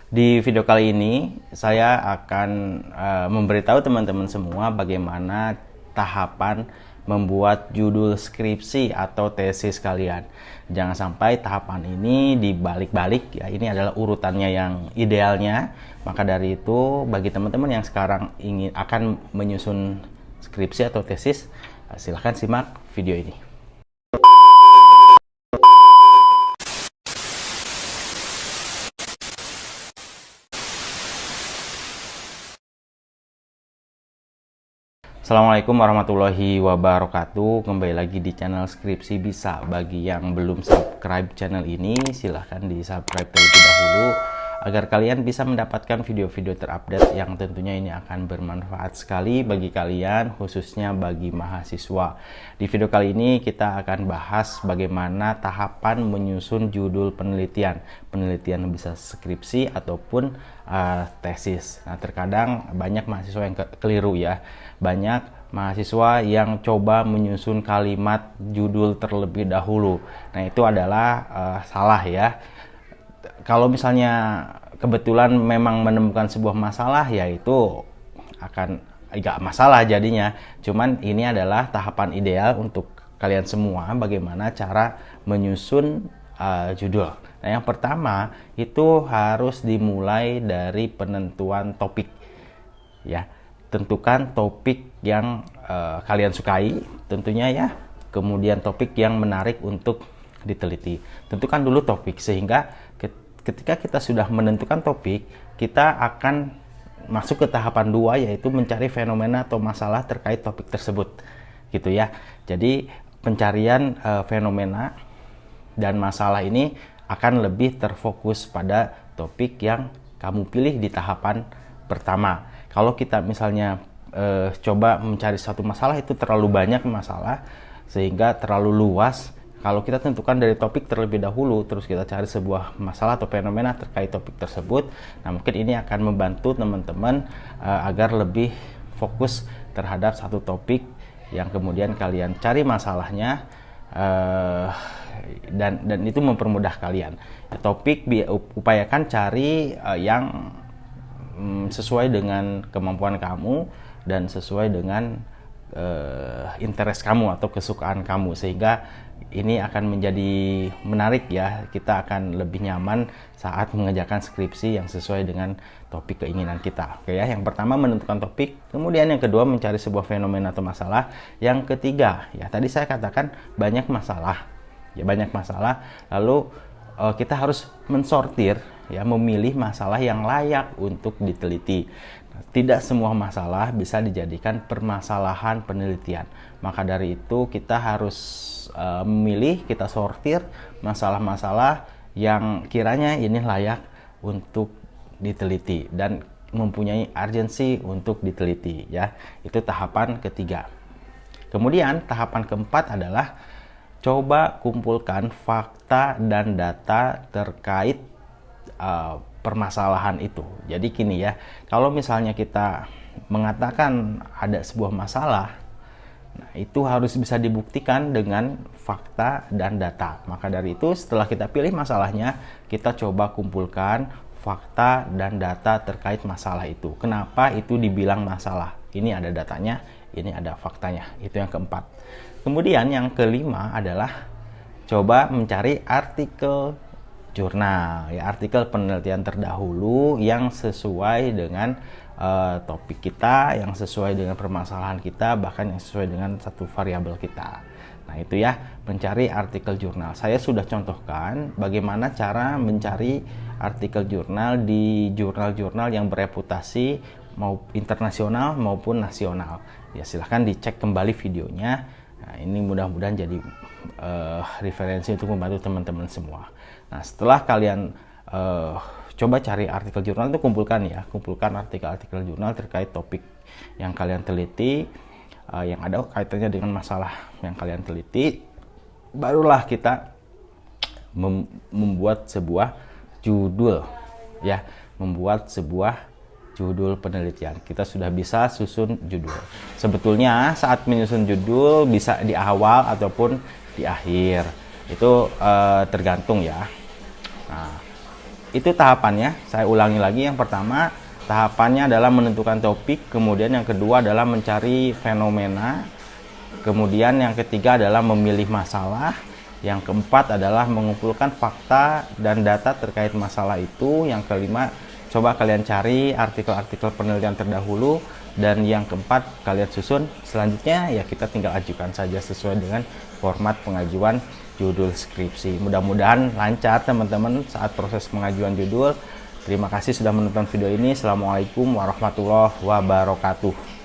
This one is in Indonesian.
Di video kali ini saya akan memberitahu teman-teman semua bagaimana tahapan membuat judul skripsi atau tesis kalian. Jangan sampai tahapan ini dibalik-balik ya. Ini adalah urutannya yang idealnya. Maka dari itu bagi teman-teman yang sekarang akan menyusun skripsi atau tesis, silahkan simak video ini. Assalamualaikum warahmatullahi wabarakatuh. Kembali lagi di channel Skripsi Bisa. Bagi yang belum subscribe channel ini, silahkan di subscribe terlebih dahulu agar kalian bisa mendapatkan video-video terupdate yang tentunya ini akan bermanfaat sekali bagi kalian, khususnya bagi mahasiswa. Di video kali ini kita akan bahas bagaimana tahapan menyusun judul penelitian. Penelitian bisa skripsi ataupun tesis. Nah, terkadang banyak mahasiswa yang keliru ya. Banyak mahasiswa yang coba menyusun kalimat judul terlebih dahulu. Nah, itu adalah salah ya. Kalau misalnya kebetulan memang menemukan sebuah masalah, ya itu akan agak masalah jadinya. Cuman ini adalah tahapan ideal untuk kalian semua bagaimana cara menyusun judul. Nah, yang pertama itu harus dimulai dari penentuan topik ya. Tentukan topik yang kalian sukai tentunya ya, kemudian topik yang menarik untuk diteliti. Tentukan dulu topik sehingga ketika kita sudah menentukan topik, kita akan masuk ke tahapan 2, yaitu mencari fenomena atau masalah terkait topik tersebut gitu ya. Jadi pencarian fenomena dan masalah ini akan lebih terfokus pada topik yang kamu pilih di tahapan pertama. Kalau kita misalnya coba mencari satu masalah, itu terlalu banyak masalah sehingga terlalu luas. Kalau kita tentukan dari topik terlebih dahulu, terus kita cari sebuah masalah atau fenomena terkait topik tersebut, nah mungkin ini akan membantu teman-teman agar lebih fokus terhadap satu topik yang kemudian kalian cari masalahnya, dan itu mempermudah kalian. Topik upayakan cari yang sesuai dengan kemampuan kamu dan sesuai dengan interest kamu atau kesukaan kamu, sehingga ini akan menjadi menarik ya. Kita akan lebih nyaman saat mengerjakan skripsi yang sesuai dengan topik keinginan kita. Oke ya, yang pertama menentukan topik, kemudian yang kedua mencari sebuah fenomena atau masalah, yang ketiga ya tadi saya katakan banyak masalah ya, banyak masalah, lalu kita harus mensortir ya, memilih masalah yang layak untuk diteliti. Tidak semua masalah bisa dijadikan permasalahan penelitian. Maka dari itu kita harus memilih, kita sortir masalah-masalah yang kiranya ini layak untuk diteliti dan mempunyai urgensi untuk diteliti ya. Itu tahapan ketiga. Kemudian tahapan keempat adalah coba kumpulkan fakta dan data terkait permasalahan itu. Jadi gini ya, kalau misalnya kita mengatakan ada sebuah masalah, nah itu harus bisa dibuktikan dengan fakta dan data. Maka dari itu setelah kita pilih masalahnya, kita coba kumpulkan fakta dan data terkait masalah itu. Kenapa itu dibilang masalah? Ini ada datanya, ini ada faktanya. Itu yang keempat. Kemudian yang kelima adalah coba mencari artikel jurnal ya, artikel penelitian terdahulu yang sesuai dengan topik kita, yang sesuai dengan permasalahan kita, bahkan yang sesuai dengan satu variabel kita. Nah itu ya, mencari artikel jurnal. Saya sudah contohkan bagaimana cara mencari artikel jurnal di jurnal-jurnal yang bereputasi mau internasional maupun nasional ya. Silahkan dicek kembali videonya. Nah, ini mudah-mudahan jadi referensi untuk membantu teman-teman semua. Nah, setelah kalian coba cari artikel jurnal itu, kumpulkan artikel-artikel jurnal terkait topik yang kalian teliti, yang ada kaitannya dengan masalah yang kalian teliti. Barulah kita membuat sebuah judul ya, membuat sebuah judul penelitian. Kita sudah bisa susun judul. Sebetulnya saat menyusun judul bisa di awal ataupun di akhir. Itu tergantung ya. Nah, Itu tahapannya. Saya ulangi lagi. Yang pertama, tahapannya adalah menentukan topik, kemudian yang kedua adalah mencari fenomena, kemudian yang ketiga adalah memilih masalah, yang keempat adalah mengumpulkan fakta dan data terkait masalah itu, yang kelima coba kalian cari artikel-artikel penelitian terdahulu, dan yang keempat kalian susun. Selanjutnya ya kita tinggal ajukan saja sesuai dengan format pengajuan judul skripsi. Mudah-mudahan lancar teman-teman saat proses pengajuan judul. Terima kasih sudah menonton video ini. Assalamualaikum warahmatullahi wabarakatuh.